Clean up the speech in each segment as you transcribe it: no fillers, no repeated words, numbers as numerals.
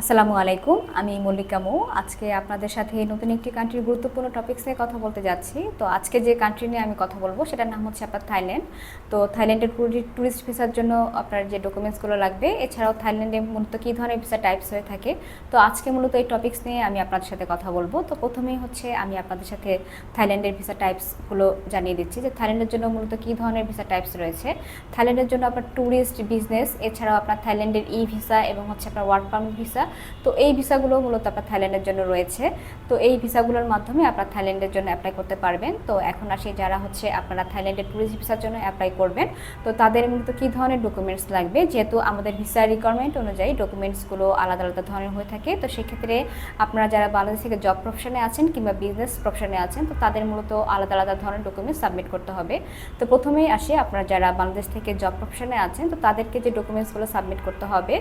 আসসালামু আলাইকুম, আমি মল্লিকা মৌ। আজকে আপনাদের সাথে নতুন একটি কান্ট্রির গুরুত্বপূর্ণ টপিকস নিয়ে কথা বলতে যাচ্ছি। তো আজকে যে কান্ট্রি নিয়ে আমি কথা বলবো সেটার নাম হচ্ছে আপনার থাইল্যান্ড। তো থাইল্যান্ডের ট্যুরিস্ট ভিসার জন্য আপনার যে ডকুমেন্টসগুলো লাগবে, এছাড়াও থাইল্যান্ডে মূলত কী ধরনের ভিসা টাইপস হয়ে থাকে, তো আজকে মূলত এই টপিকস নিয়ে আমি আপনাদের সাথে কথা বলবো। তো প্রথমেই হচ্ছে আমি আপনাদের সাথে থাইল্যান্ডের ভিসা টাইপসগুলো জানিয়ে দিচ্ছি যে থাইল্যান্ডের জন্য মূলত কী ধরনের ভিসা টাইপস রয়েছে। থাইল্যান্ডের জন্য আপনার ট্যুরিস্ট, বিজনেস, এছাড়াও আপনার থাইল্যান্ডের ভিসা এবং হচ্ছে আপনার ওয়ার্ক পারমিট ভিসা। তো এই ভিসাগুলো মূলত আপনার থাইল্যান্ডের জন্য রয়েছে। তো এই ভিসাগুলোর মাধ্যমে আপনার থাইল্যান্ডের জন্য অ্যাপ্লাই করতে পারবেন। তো এখন আসি যারা হচ্ছে আপনারা থাইল্যান্ডের ট্যুরিস্ট ভিসার জন্য অ্যাপ্লাই করবেন, তো তাদের মূলত কী ধরনের ডকুমেন্টস লাগবে, যেহেতু আমাদের ভিসা রিকোয়ারমেন্ট অনুযায়ী ডকুমেন্টসগুলো আলাদা আলাদা ধরনের হয়ে থাকে। তো সেক্ষেত্রে আপনারা যারা বাংলাদেশ থেকে জব প্রফেশনে আছেন কিংবা বিজনেস প্রফেশনে আছেন, তো তাদের মূলত আলাদা আলাদা ধরনের ডকুমেন্টস সাবমিট করতে হবে। তো প্রথমেই আসি আপনারা যারা বাংলাদেশ থেকে জব প্রফেশনে আছেন, তো তাদেরকে যে ডকুমেন্টসগুলো সাবমিট করতে হবে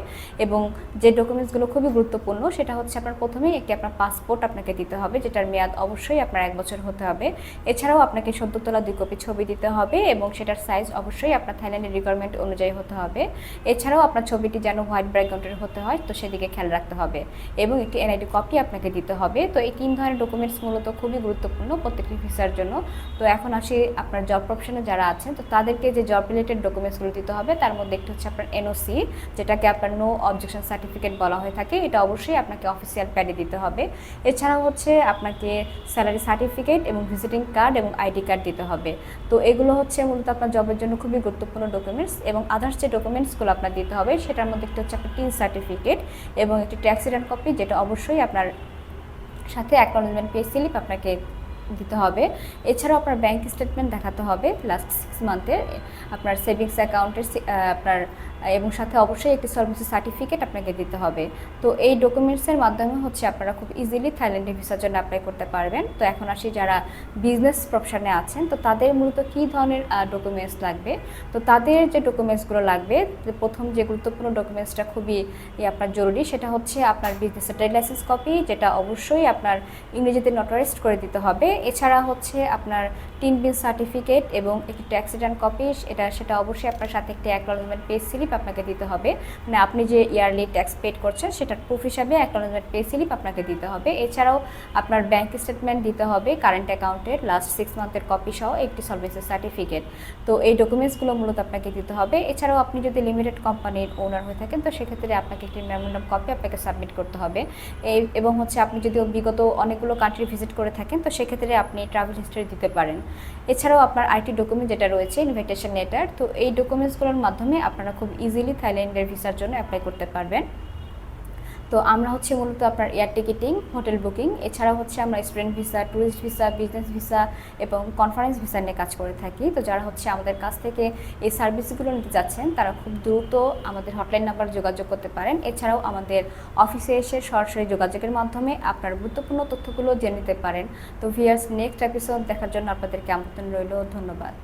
এবং যে ডকুমেন্টসগুলো খুবই গুরুত্বপূর্ণ সেটা হচ্ছে আপনার প্রথমেই একটি আপনার পাসপোর্ট আপনাকে দিতে হবে, যেটার মেয়াদ অবশ্যই আপনার 1 বছর হতে হবে। এছাড়াও আপনাকে সদ্য তোলা 2 কপি ছবি দিতে হবে এবং সেটার সাইজ অবশ্যই আপনার থাইল্যান্ডের রিকোয়ারমেন্ট অনুযায়ী হতে হবে। এছাড়াও আপনার ছবিটি যেন হোয়াইট ব্যাকগ্রাউন্ডের হতে হয়, তো সেদিকে খেয়াল রাখতে হবে এবং একটি এনআইডি কপি আপনাকে দিতে হবে। তো এই 3 ধরনের ডকুমেন্টস মূলত খুবই গুরুত্বপূর্ণ প্রত্যেকটি ভিসার জন্য। তো এখন আসি আপনার জব প্রফেশনে যারা আছেন, তো তাদেরকে যে জব রিলেটেড ডকুমেন্টসগুলো দিতে হবে তার মধ্যে একটি হচ্ছে আপনার এনওসি, যেটাকে আপনার নো অবজেকশন সার্টিফিকেট বলা হয়ে থাকে। এটা অবশ্যই আপনাকে অফিসিয়াল প্যাডে দিতে হবে। এছাড়াও হচ্ছে আপনাকে স্যালারি সার্টিফিকেট এবং ভিজিটিং কার্ড এবং আইডি কার্ড দিতে হবে। তো এগুলো হচ্ছে মূলত আপনার জবের জন্য খুবই গুরুত্বপূর্ণ ডকুমেন্টস। এবং আদার্স যে ডকুমেন্টসগুলো আপনার দিতে হবে সেটার মধ্যে একটি হচ্ছে আপনার টিন সার্টিফিকেট এবং একটি ট্যাক্স রিটার্ন কপি, যেটা অবশ্যই আপনার সাথে অ্যাকনলেজমেন্ট পে স্লিপ আপনাকে দিতে হবে। এছাড়াও আপনার ব্যাংক স্টেটমেন্ট দেখাতে হবে লাস্ট 6 মান্থের, আপনার সেভিংস অ্যাকাউন্টের আপনার, এবং সাথে অবশ্যই একটি সলভেন্সি সার্টিফিকেট আপনাকে দিতে হবে। তো এই ডকুমেন্টসের মাধ্যমে হচ্ছে আপনারা খুব ইজিলি থাইল্যান্ডের ভিসার জন্য অ্যাপ্লাই করতে পারবেন। তো এখন আসি যারা বিজনেস প্রফেশনে আছেন, তো তাদের মূলত কী ধরনের ডকুমেন্টস লাগবে। তো তাদের যে ডকুমেন্টসগুলো লাগবে, প্রথম যে গুরুত্বপূর্ণ ডকুমেন্টসটা খুবই আপনার জরুরি, সেটা হচ্ছে আপনার বিজনেসের ট্রেড লাইসেন্স কপি, যেটা অবশ্যই আপনার ইংরেজিতে নোটারাইজড করে দিতে হবে। এছাড়া হচ্ছে আপনার টিন বিল সার্টিফিকেট এবং একটি ট্যাক্স রিটার্ন কপি, সেটা অবশ্যই আপনার সাথে একটি অ্যাকনলেজমেন্ট পে স্লিপ আপনাকে দিতে হবে। মানে আপনি যে ইয়ারলি ট্যাক্স পেড করছেন সেটার প্রুফ হিসাবে অ্যাকনলেজমেন্ট পে স্লিপ আপনাকে দিতে হবে। এছাড়াও আপনার ব্যাংক স্টেটমেন্ট দিতে হবে, কারেন্ট অ্যাকাউন্টের লাস্ট 6 মান্থের কপি সহ একটি সলভেন্সি সার্টিফিকেট। তো এই ডকুমেন্টসগুলো মূলত আপনাকে দিতে হবে। এছাড়াও আপনি যদি লিমিটেড কোম্পানির ওনার হয়ে থাকেন, তো সেক্ষেত্রে আপনাকে একটি মেমোরেন্ডাম কপি আপনাকে সাবমিট করতে হবে। এবং হচ্ছে আপনি যদি বিগত অনেকগুলো কান্ট্রি ভিজিট করে থাকেন, তো সেক্ষেত্রে আপনি ট্রাভেল হিস্ট্রি দিতে পারেন। এছাড়াও আপনার আইটি ডকুমেন্ট যেটা রয়েছে, ইনভিটেশন লেটার। তো এই ডকুমেন্টসগুলোর মাধ্যমে আপনারা খুব ইজিলি থাইল্যান্ডের ভিসার জন্য অ্যাপ্লাই করতে পারবেন। তো আমরা হচ্ছে মূলত আপনার এয়ার টিকিটিং, হোটেল বুকিং, এছাড়াও হচ্ছে আমরা student visa, tourist visa, business visa এবং কনফারেন্স ভিসা নিয়ে কাজ করে থাকি। তো যারা হচ্ছে আমাদের কাছ থেকে এই সার্ভিসগুলো নিতে যাচ্ছেন, তারা খুব দ্রুত আমাদের হটলাইন নাম্বার যোগাযোগ করতে পারেন। এছাড়াও আমাদের অফিসে এসে সরাসরি যোগাযোগের মাধ্যমে আপনার গুরুত্বপূর্ণ তথ্যগুলো জেনে নিতে পারেন। তো ভিউয়ার্স, নেক্সট এপিসোড দেখার জন্য আপনাদেরকে আমন্ত্রণ রইল। ধন্যবাদ।